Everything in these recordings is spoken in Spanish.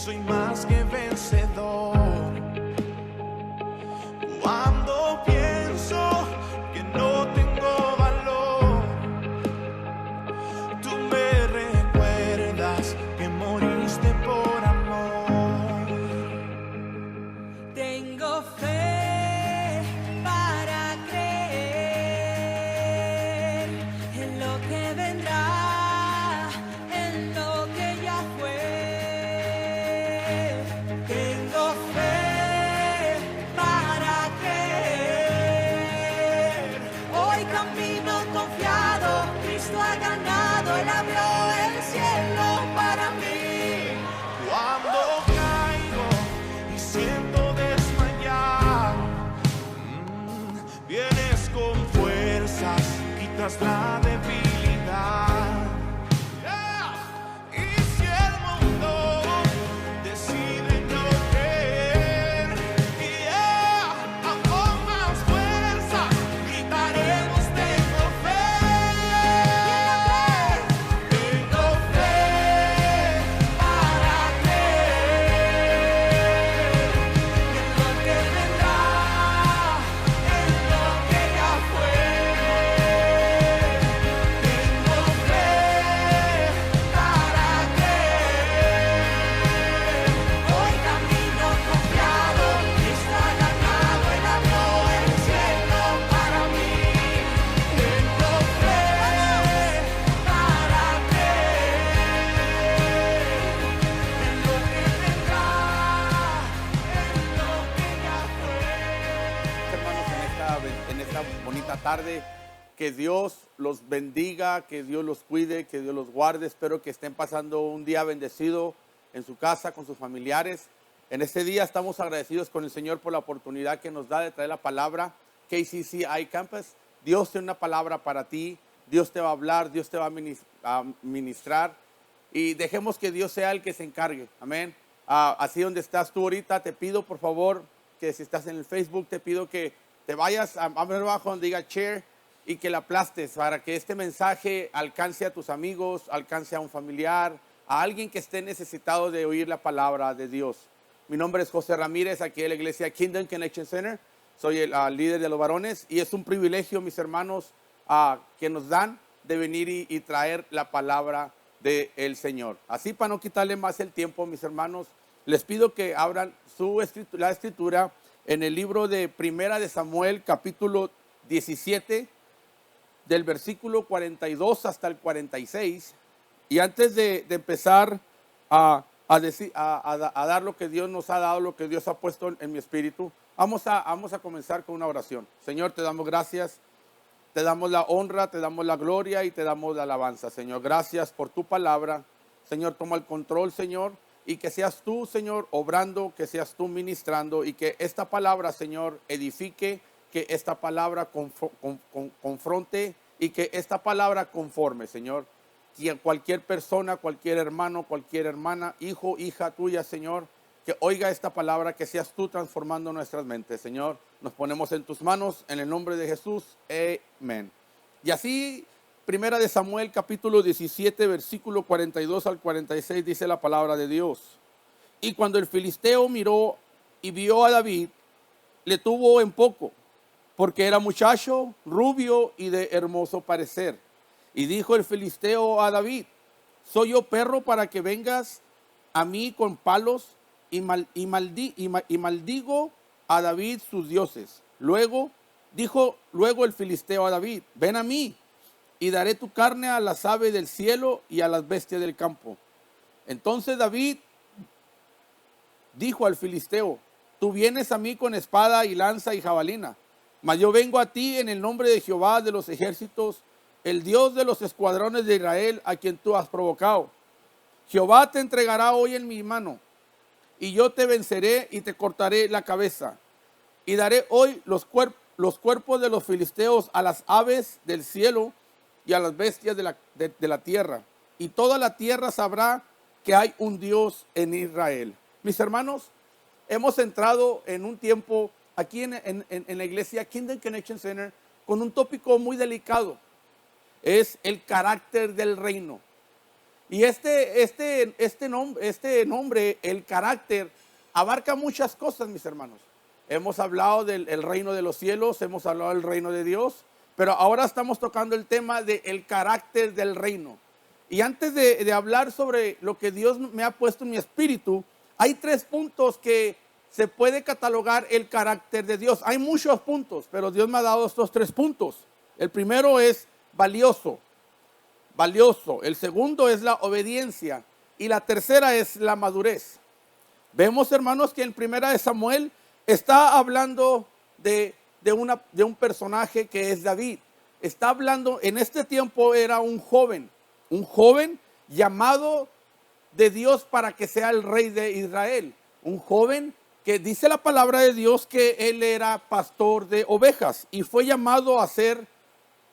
soy más que vencedor. Cuando pienso que no tengo valor, tú me recuerdas que moriste por amor. Tengo fe para creer en lo que vendrá, en lo que ya fue. Tengo fe para creer. Hoy camino confiado, Cristo ha ganado, Él abrió el cielo para mí. Cuando caigo y siento desmayar, vienes con fuerzas, quitas la debilidad. Yeah. Y si el mundo decide no creer, con más fuerza gritaremos tengo fe. Tengo fe para creer en lo que vendrá, en lo que ya fue. Tengo fe para creer. Hoy camino confiado, Cristo ha ganado, Él abrió el cielo para mí. Tengo fe para creer en lo que vendrá, en lo que ya fue. Hermanos, en esta bonita tarde, que Dios los bendiga, que Dios los cuide, que Dios los guarde. Espero que estén pasando un día bendecido en su casa, con sus familiares. En este día estamos agradecidos con el Señor por la oportunidad que nos da de traer la palabra. KCC iCampus, Dios tiene una palabra para ti, Dios te va a hablar, Dios te va a ministrar, y dejemos que Dios sea el que se encargue, amén. Así donde estás tú ahorita, te pido por favor que si estás en el Facebook, te pido que te vayas a ver abajo donde diga share y que la aplastes para que este mensaje alcance a tus amigos, alcance a un familiar, a alguien que esté necesitado de oír la palabra de Dios. Mi nombre es José Ramírez, aquí en la iglesia Kingdom Connection Center. Soy el líder de los varones y es un privilegio, mis hermanos, que nos dan de venir y traer la palabra del Señor. Así, para no quitarle más el tiempo, mis hermanos, les pido que abran la escritura en el libro de Primera de Samuel, capítulo 17, del versículo 42 hasta el 46. Y antes de empezar a dar lo que Dios nos ha dado, lo que Dios ha puesto en mi espíritu, vamos a comenzar con una oración. Señor, te damos gracias, te damos la honra, te damos la gloria y te damos la alabanza. Señor, gracias por tu palabra. Señor, toma el control, Señor, y que seas tú, Señor, obrando, que seas tú ministrando, y que esta palabra, Señor, edifique, que esta palabra confronte, y que esta palabra conforme, Señor. Que cualquier persona, cualquier hermano, cualquier hermana, hijo, hija tuya, Señor, que oiga esta palabra, que seas tú transformando nuestras mentes, Señor. Nos ponemos en tus manos, en el nombre de Jesús. Amén. Y así, Primera de Samuel, capítulo 17, versículo 42 al 46, dice la palabra de Dios. Y cuando el filisteo miró y vio a David, le tuvo en poco, porque era muchacho, rubio y de hermoso parecer. Y dijo el filisteo a David: ¿soy yo perro para que vengas a mí con palos? Y maldigo a David sus dioses. Luego el filisteo a David: ven a mí, y daré tu carne a las aves del cielo y a las bestias del campo. Entonces David dijo al filisteo: tú vienes a mí con espada y lanza y jabalina, mas yo vengo a ti en el nombre de Jehová de los ejércitos, el Dios de los escuadrones de Israel, a quien tú has provocado. Jehová te entregará hoy en mi mano, y yo te venceré y te cortaré la cabeza. Y daré hoy los cuerpos de los filisteos a las aves del cielo y a las bestias de la tierra. Y toda la tierra sabrá que hay un Dios en Israel. Mis hermanos, hemos entrado en un tiempo aquí en la iglesia Kingdom Connection Center con un tópico muy delicado. Es el carácter del reino. Y este nombre, el carácter, abarca muchas cosas, mis hermanos. Hemos hablado del reino de los cielos, hemos hablado del reino de Dios, pero ahora estamos tocando el tema del carácter del reino. Y antes de hablar sobre lo que Dios me ha puesto en mi espíritu, hay 3 puntos que se puede catalogar el carácter de Dios. Hay muchos puntos, pero Dios me ha dado estos 3 puntos. El primero es valioso. El segundo es la obediencia. Y la tercera es la madurez. Vemos, hermanos, que en Primera de Samuel está hablando de un personaje que es David. Está hablando, en este tiempo era un joven llamado de Dios para que sea el rey de Israel. Un joven que dice la palabra de Dios que él era pastor de ovejas y fue llamado a ser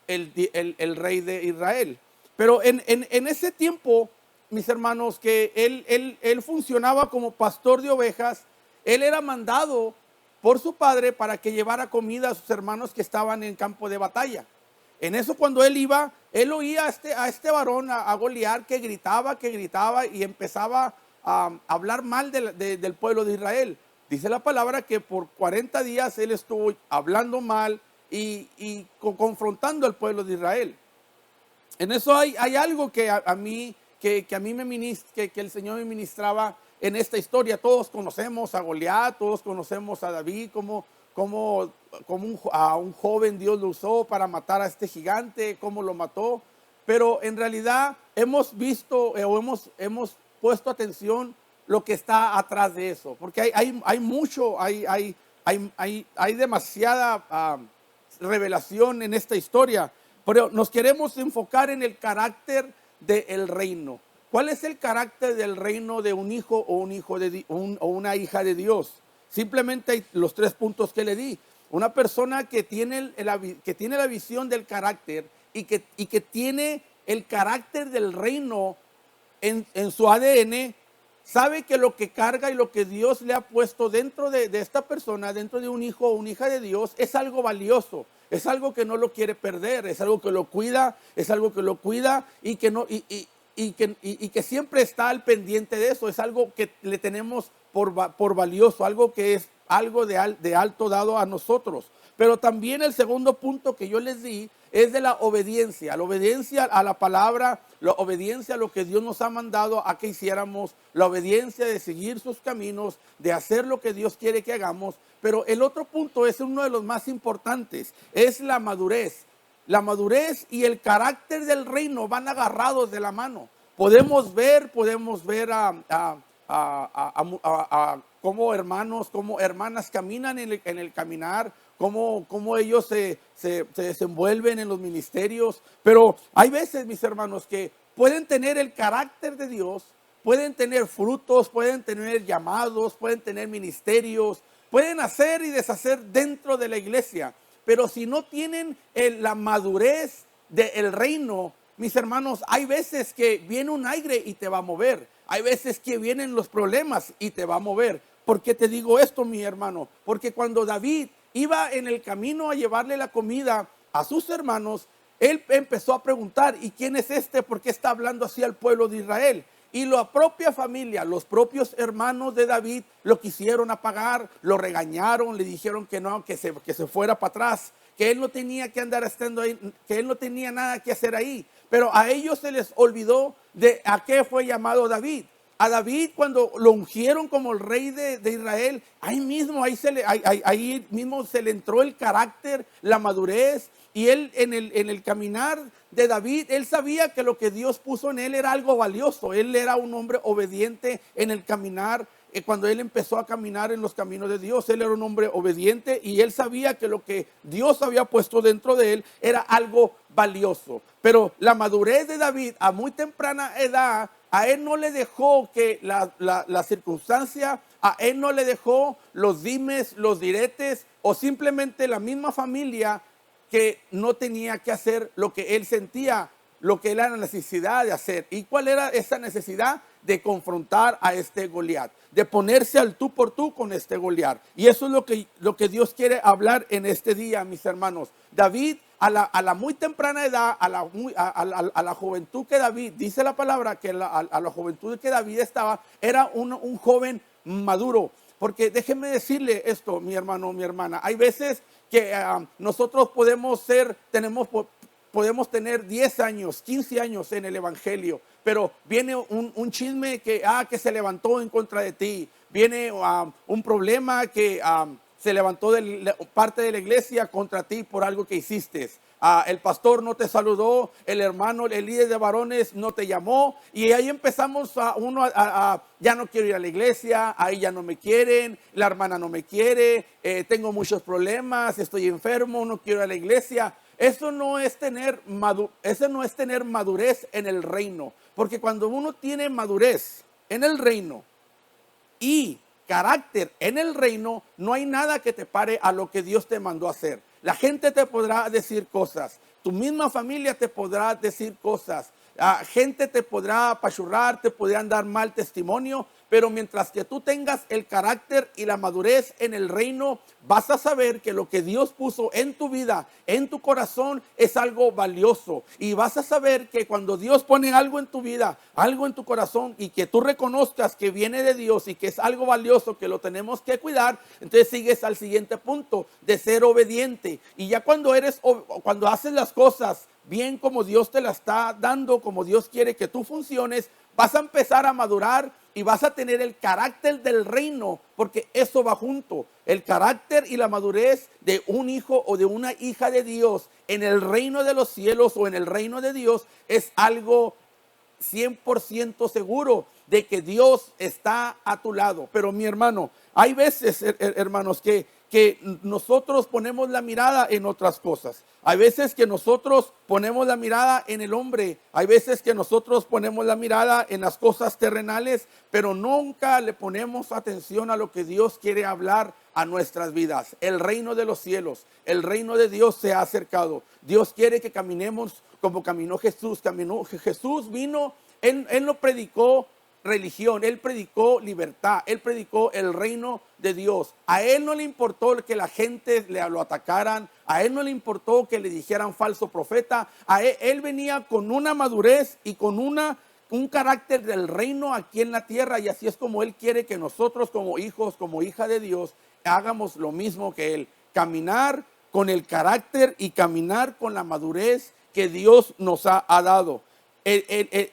el rey de Israel. Pero en ese tiempo, mis hermanos, que él funcionaba como pastor de ovejas, él era mandado por su padre para que llevara comida a sus hermanos que estaban en campo de batalla. En eso, cuando él iba, él oía a este varón, a Goliat, que gritaba y empezaba a hablar mal del pueblo de Israel. Dice la palabra que por 40 días él estuvo hablando mal y confrontando al pueblo de Israel. En eso hay algo que a mí que el Señor me ministraba en esta historia. Todos conocemos a Goliat, todos conocemos a David, como a un joven Dios lo usó para matar a este gigante, cómo lo mató. Pero en realidad hemos visto o hemos puesto atención lo que está atrás de eso, porque hay demasiada revelación en esta historia. Pero nos queremos enfocar en el carácter del reino. ¿Cuál es el carácter del reino de un hijo o una hija de Dios? Simplemente hay los 3 puntos que le di. Una persona que tiene la visión del carácter y que tiene el carácter del reino en su ADN, sabe que lo que carga y lo que Dios le ha puesto dentro de esta persona, dentro de un hijo o una hija de Dios, es algo valioso. Es algo que no lo quiere perder, es algo que lo cuida, y que siempre está al pendiente de eso. Es algo que le tenemos por valioso, algo que es algo de alto dado a nosotros. Pero también el segundo punto que yo les di es de la obediencia a la palabra, la obediencia a lo que Dios nos ha mandado a que hiciéramos, la obediencia de seguir sus caminos, de hacer lo que Dios quiere que hagamos. Pero el otro punto es uno de los más importantes, es la madurez. La madurez y el carácter del reino van agarrados de la mano. Podemos ver cómo hermanos, cómo hermanas caminan en el caminar, cómo ellos se desenvuelven en los ministerios. Pero hay veces, mis hermanos, que pueden tener el carácter de Dios, pueden tener frutos, pueden tener llamados, pueden tener ministerios, pueden hacer y deshacer dentro de la iglesia. Pero si no tienen la madurez del reino, mis hermanos, hay veces que viene un aire y te va a mover. Hay veces que vienen los problemas y te va a mover. ¿Por qué te digo esto, mi hermano? Porque cuando David iba en el camino a llevarle la comida a sus hermanos, él empezó a preguntar, ¿y quién es este? ¿Por qué está hablando así al pueblo de Israel? Y la propia familia, los propios hermanos de David lo quisieron apagar, lo regañaron, le dijeron que no, que se fuera para atrás, que él no tenía que andar estando ahí, que él no tenía nada que hacer ahí. Pero a ellos se les olvidó de a qué fue llamado David. A David, cuando lo ungieron como el rey de Israel, ahí mismo se le entró el carácter, la madurez. Y él en el caminar de David, él sabía que lo que Dios puso en él era algo valioso. Él era un hombre obediente en el caminar. Cuando él empezó a caminar en los caminos de Dios, él era un hombre obediente y él sabía que lo que Dios había puesto dentro de él era algo valioso. Pero la madurez de David a muy temprana edad, a él no le dejó que la circunstancia, a él no le dejó los dimes, los diretes o simplemente la misma familia que no tenía que hacer lo que él sentía, lo que era la necesidad de hacer. ¿Y cuál era esa necesidad? de confrontar a este Goliat, de ponerse al tú por tú con este Goliat. Y eso es lo que Dios quiere hablar en este día, mis hermanos. David, a la muy temprana edad, a la juventud que David, dice la palabra que a la juventud que David estaba, era un joven maduro. Porque déjenme decirle esto, mi hermano, mi hermana. Hay veces que nosotros podemos tener 10 años, 15 años en el evangelio, pero viene un chisme que se levantó en contra de ti. Viene un problema que se levantó de parte de la iglesia contra ti por algo que hiciste. El pastor no te saludó, el hermano, el líder de varones no te llamó, y ahí empezamos ya no quiero ir a la iglesia, ahí ya no me quieren, la hermana no me quiere, tengo muchos problemas, estoy enfermo, no quiero ir a la iglesia. Eso no es tener madurez en el reino, porque cuando uno tiene madurez en el reino y carácter en el reino, no hay nada que te pare a lo que Dios te mandó a hacer. La gente te podrá decir cosas, tu misma familia te podrá decir cosas, gente te podrá apachurrar, te podrán dar mal testimonio, pero mientras que tú tengas el carácter y la madurez en el reino, vas a saber que lo que Dios puso en tu vida, en tu corazón, es algo valioso. Y vas a saber que cuando Dios pone algo en tu vida, algo en tu corazón, y que tú reconozcas que viene de Dios y que es algo valioso, que lo tenemos que cuidar, entonces sigues al siguiente punto de ser obediente. Y ya cuando haces las cosas bien como Dios te la está dando, como Dios quiere que tú funciones, vas a empezar a madurar y vas a tener el carácter del reino, porque eso va junto. El carácter y la madurez de un hijo o de una hija de Dios en el reino de los cielos o en el reino de Dios es algo 100% seguro de que Dios está a tu lado. Pero mi hermano, hay veces, hermanos, que nosotros ponemos la mirada en otras cosas. Hay veces que nosotros ponemos la mirada en el hombre. Hay veces que nosotros ponemos la mirada en las cosas terrenales, pero nunca le ponemos atención a lo que Dios quiere hablar a nuestras vidas. El reino de los cielos, el reino de Dios se ha acercado. Dios quiere que caminemos como caminó Jesús. Jesús vino, Él no predicó religión, Él predicó libertad, Él predicó el reino de Dios. A Él no le importó que la gente lo atacaran, a Él no le importó que le dijeran falso profeta. Él venía con una madurez y con un carácter del reino aquí en la tierra, y así es como Él quiere que nosotros como hijos, como hija de Dios, hagamos lo mismo que Él, caminar con el carácter y caminar con la madurez que Dios nos ha dado.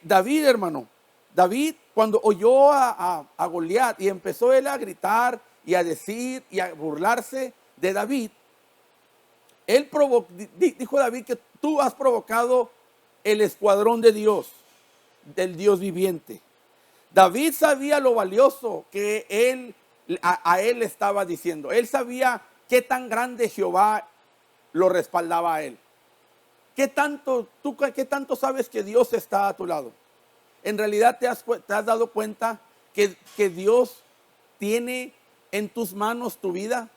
David, hermano, David, cuando oyó a Goliat y empezó él a gritar y a decir y a burlarse de David, dijo David que tú has provocado el escuadrón de Dios, del Dios viviente. David sabía lo valioso que a él estaba diciendo. Él sabía qué tan grande Jehová lo respaldaba a él. ¿Qué tanto sabes que Dios está a tu lado? En realidad te has dado cuenta que Dios tiene en tus manos tu vida,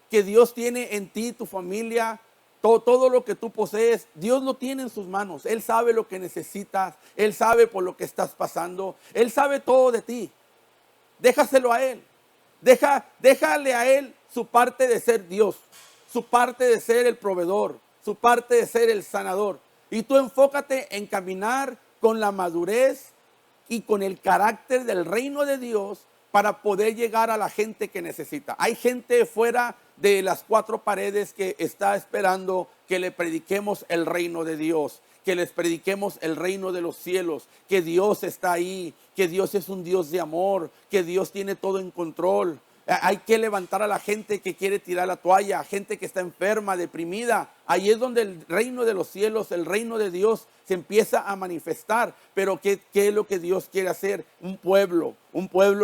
que Dios tiene en ti tu familia, todo lo que tú posees. Dios lo tiene en sus manos. Él sabe lo que necesitas, Él sabe por lo que estás pasando, Él sabe todo de ti. Déjaselo a Él. Déjale a Él su parte de ser Dios, su parte de ser el proveedor, su parte de ser el sanador. Y tú enfócate en caminar con la madurez y con el carácter del reino de Dios para poder llegar a la gente que necesita. Hay gente fuera de las cuatro paredes que está esperando que le prediquemos el reino de Dios, que les prediquemos el reino de los cielos, que Dios está ahí, que Dios es un Dios de amor, que Dios tiene todo en control. Hay que levantar a la gente que quiere tirar la toalla, gente que está enferma, deprimida. Ahí es donde el reino de los cielos, el reino de Dios se empieza a manifestar. Pero ¿qué es lo que Dios quiere hacer? Un pueblo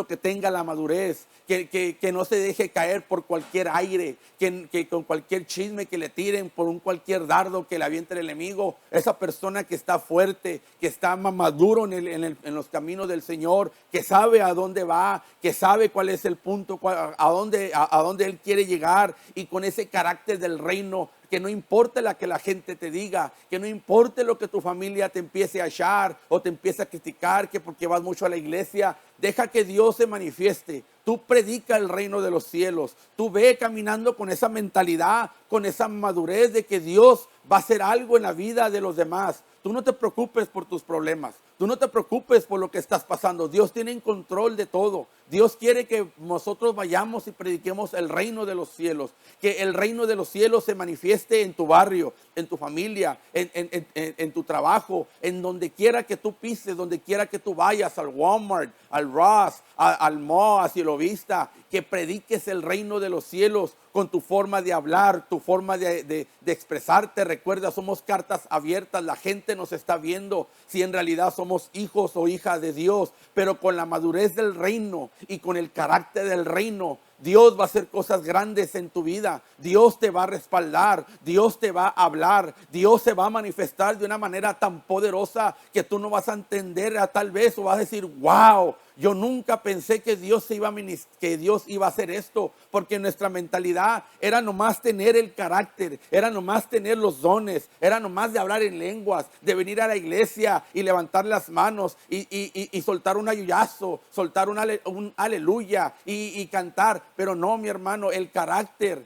que tenga la madurez, que no se deje caer por cualquier aire, que con cualquier chisme que le tiren, por cualquier dardo que le aviente el enemigo. Esa persona que está fuerte, que está maduro en los caminos del Señor, que sabe a dónde va, que sabe cuál es el punto, a dónde Él quiere llegar, y con ese carácter del reino que no importe la que la gente te diga, que no importe lo que tu familia te empiece a echar o te empiece a criticar, que porque vas mucho a la iglesia. Deja que Dios se manifieste. Tú predica el reino de los cielos. Tú ve caminando con esa mentalidad, con esa madurez de que Dios va a hacer algo en la vida de los demás. Tú no te preocupes por tus problemas. Tú no te preocupes por lo que estás pasando. Dios tiene en control de todo. Dios quiere que nosotros vayamos y prediquemos el reino de los cielos. Que el reino de los cielos se manifieste en tu barrio, en tu familia, en tu trabajo, en donde quiera que tú pises, donde quiera que tú vayas, al Walmart, al Ross, al mall, a Cielo Vista. Que prediques el reino de los cielos con tu forma de hablar, tu forma de expresarte. Recuerda, somos cartas abiertas. La gente nos está viendo si en realidad somos hijos o hijas de Dios. Pero con la madurez del reino y con el carácter del reino, Dios va a hacer cosas grandes en tu vida. Dios te va a respaldar. Dios te va a hablar. Dios se va a manifestar de una manera tan poderosa que tú no vas a entender tal vez, o vas a decir, wow, yo nunca pensé que Dios iba a hacer esto, porque nuestra mentalidad era nomás tener el carácter, era nomás tener los dones, era nomás de hablar en lenguas, de venir a la iglesia y levantar las manos y soltar un ayuyazo, soltar un aleluya y cantar. Pero no, mi hermano, el carácter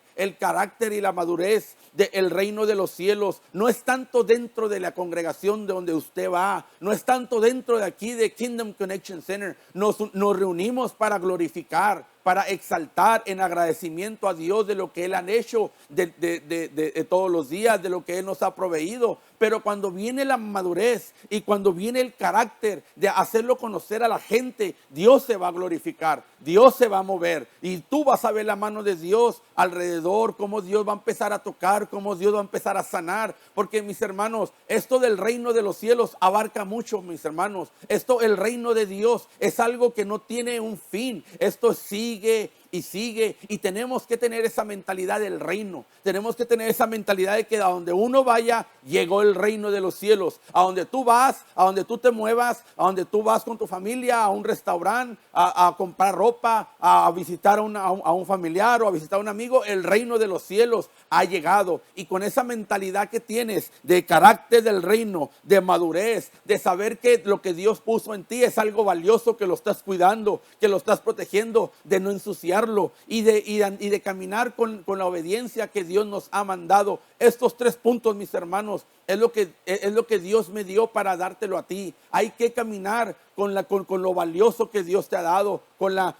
y la madurez del reino de los cielos no es tanto dentro de la congregación de donde usted va, no es tanto dentro de aquí de Kingdom Connection Center. Nos reunimos para glorificar, para exaltar en agradecimiento a Dios de lo que Él ha hecho de todos los días, de lo que Él nos ha proveído. Pero cuando viene la madurez y cuando viene el carácter de hacerlo conocer a la gente, Dios se va a glorificar, Dios se va a mover y tú vas a ver la mano de Dios alrededor, cómo Dios va a empezar a tocar, cómo Dios va a empezar a sanar. Porque, mis hermanos, esto del reino de los cielos abarca mucho, mis hermanos. El reino de Dios es algo que no tiene un fin. Esto sigue y sigue, y tenemos que tener esa mentalidad del reino. Tenemos que tener esa mentalidad de que a donde uno vaya, llegó el reino de los cielos. A donde tú vas, a donde tú te muevas, a donde tú vas con tu familia, a un restaurante, a comprar ropa, a visitar a un familiar o a visitar a un amigo, el reino de los cielos ha llegado. Y con esa mentalidad que tienes de carácter del reino, de madurez, de saber que lo que Dios puso en ti es algo valioso, que lo estás cuidando, que lo estás protegiendo, de no ensuciarlo y de caminar con la obediencia que Dios nos ha mandado. Estos 3 puntos, mis hermanos, es lo que Dios me dio para dártelo a ti. Hay que caminar con lo valioso que Dios te ha dado, con la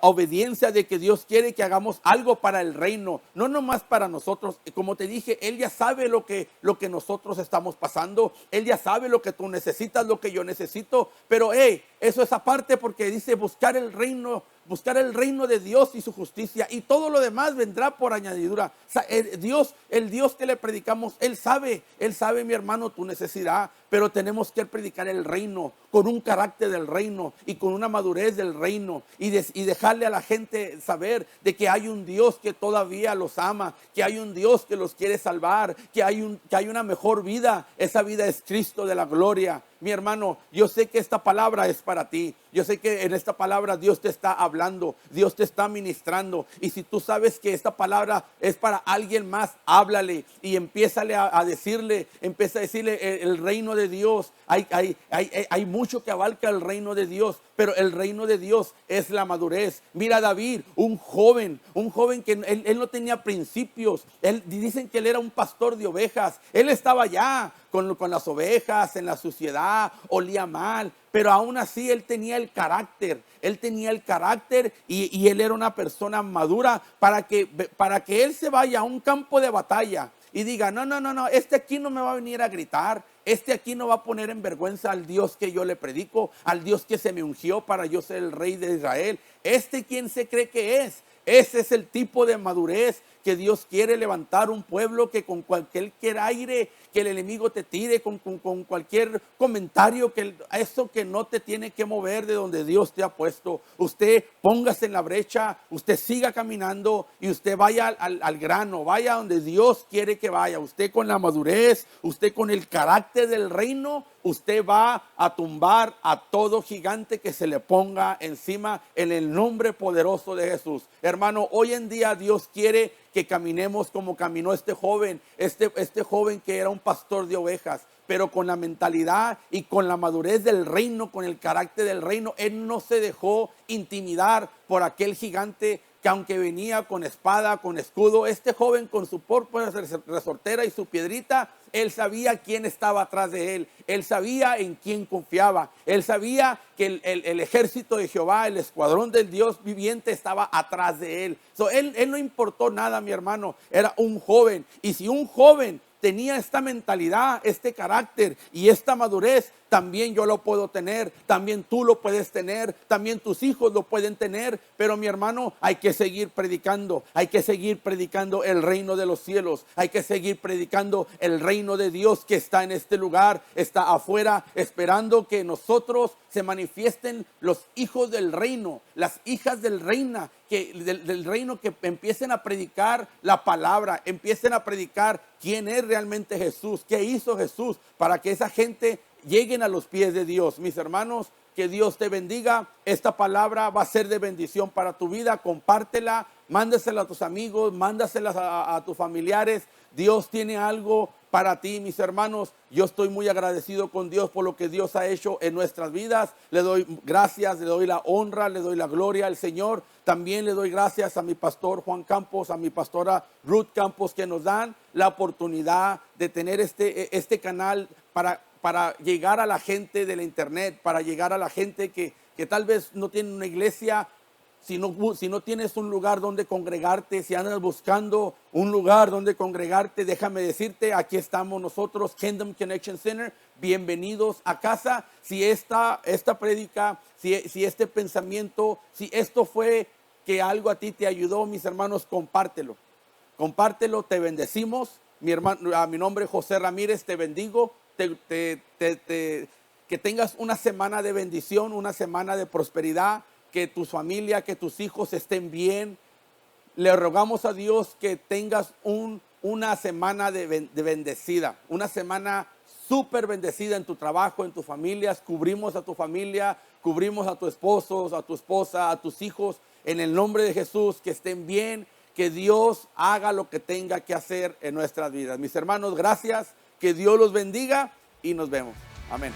obediencia de que Dios quiere que hagamos algo para el reino, no nomás para nosotros. Como te dije, Él ya sabe lo que nosotros estamos pasando. Él ya sabe lo que tú necesitas, lo que yo necesito. Pero eso es aparte, porque dice buscar el reino de Dios y su justicia, y todo lo demás vendrá por añadidura. O sea, el Dios que le predicamos, Él sabe, mi hermano, tu necesidad. Pero tenemos que predicar el reino con un carácter del reino y con una madurez del reino, y dejarle a la gente saber de que hay un Dios que todavía los ama, que hay un Dios que los quiere salvar, que hay una mejor vida. Esa vida es Cristo de la gloria. Mi hermano, yo sé que esta palabra es para ti. Yo sé que en esta palabra Dios te está hablando, Dios te está ministrando. Y si tú sabes que esta palabra es para alguien más, háblale y empieza a decirle el reino de Dios. Hay mucho que abarca el reino de Dios, pero el reino de Dios es la madurez. Mira a David, un joven que él no tenía principios. Dicen que él era un pastor de ovejas. Él estaba allá con las ovejas en la suciedad, olía mal, pero aún así él tenía el carácter. Y él era una persona madura para que él se vaya a un campo de batalla y diga, no, este aquí no me va a venir a gritar, este aquí no va a poner en vergüenza al Dios que yo le predico, al Dios que se me ungió para yo ser el rey de Israel. ¿Quién se cree que es? Ese es el tipo de madurez que Dios quiere levantar, un pueblo que con cualquier aire que el enemigo te tire, con cualquier comentario, eso que no te tiene que mover de donde Dios te ha puesto. Usted póngase en la brecha, usted siga caminando y usted vaya al grano, vaya donde Dios quiere que vaya. Usted con la madurez, usted con el carácter del reino, usted va a tumbar a todo gigante que se le ponga encima en el nombre poderoso de Jesús. Hermano, hoy en día Dios quiere que caminemos como caminó este joven que era un pastor de ovejas, pero con la mentalidad y con la madurez del reino, con el carácter del reino. Él no se dejó intimidar por aquel gigante que aunque venía con espada, con escudo, este joven con su púrpura resortera y su piedrita, él sabía quién estaba atrás de él. Él sabía en quién confiaba. Él sabía que el ejército de Jehová, el escuadrón del Dios viviente estaba atrás de él. Él no importó nada, mi hermano. Era un joven. Y si un joven tenía esta mentalidad, este carácter y esta madurez, también yo lo puedo tener, también tú lo puedes tener, también tus hijos lo pueden tener. Pero mi hermano, hay que seguir predicando el reino de los cielos, hay que seguir predicando el reino de Dios que está en este lugar, está afuera, esperando que nosotros se manifiesten los hijos del reino, las hijas del reino, del reino, que empiecen a predicar la palabra, empiecen a predicar quién es realmente Jesús, qué hizo Jesús, para que esa gente lleguen a los pies de Dios. Mis hermanos, que Dios te bendiga. Esta palabra va a ser de bendición para tu vida. Compártela, mándasela a tus amigos, mándaselas a tus familiares. Dios tiene algo para ti, mis hermanos. Yo estoy muy agradecido con Dios por lo que Dios ha hecho en nuestras vidas. Le doy gracias, le doy la honra, le doy la gloria al Señor. También le doy gracias a mi pastor Juan Campos, a mi pastora Ruth Campos, que nos dan la oportunidad de tener este canal para llegar a la gente de la internet, para llegar a la gente que tal vez no tiene una iglesia. Si no tienes un lugar donde congregarte, si andas buscando un lugar donde congregarte, déjame decirte, aquí estamos nosotros, Kingdom Connection Center. Bienvenidos a casa. Si esta prédica, si este pensamiento, si esto fue que algo a ti te ayudó, mis hermanos, compártelo. Compártelo, te bendecimos. A mi nombre es José Ramírez, te bendigo. Que tengas una semana de bendición, una semana de prosperidad, que tu familia, que tus hijos estén bien. Le rogamos a Dios que tengas una semana de bendecida, una semana súper bendecida en tu trabajo, en tus familias. Cubrimos a tu familia, cubrimos a tu esposo, a tu esposa, a tus hijos, en el nombre de Jesús, que estén bien, que Dios haga lo que tenga que hacer en nuestras vidas. Mis hermanos, gracias. Que Dios los bendiga y nos vemos. Amén.